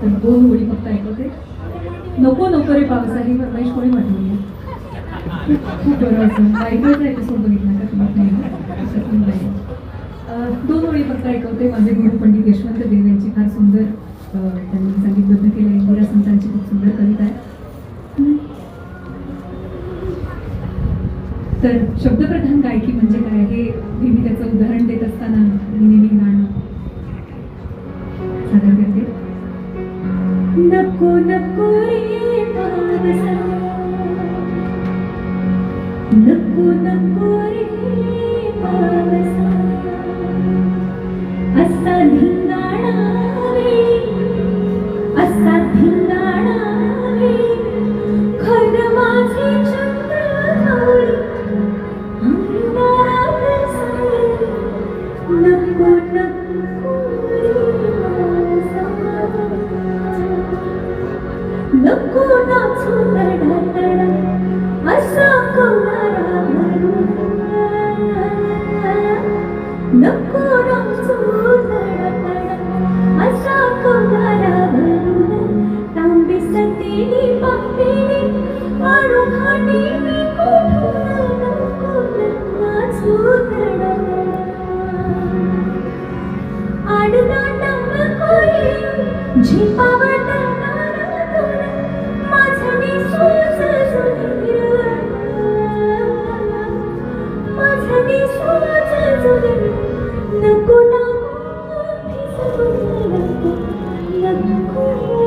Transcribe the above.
तर 2 ओळी फक्त ऐकवते. नको नको रे पावसा ही फरमाईश कोणी म्हटली आहे? खूप बरं असं बायकोचा एपिसोड बघितला का तुम्ही? नाही. 2 ओळी फक्त ऐकवते. माझे गुरु पंडित यशवंत देव यांची फार सुंदर त्यांनी संगीतबद्ध केलं. इंदिरा संतांची खूप सुंदर कविता आहे. तर शब्दप्रधान गायकी म्हणजे काय हे मी त्याचं उदाहरण देत असताना मी नेहमी गाणं सादर करते. नको नको रे पावसा, नको नको रे पावसा, असा धिंगाणा रे, असा धिंगाणा रे, खरं माझे चंद्रवळी अंगात साई. नको नको रे पावसा, नको नाचू तडतड असा कवरा भरून, नको नाचू तडतड असा कवरा भरून, तांबे सतेली पापेली आणू घाटी मी कुठून, नको नाचू तडतड आडना नको रे झिपावत नको नको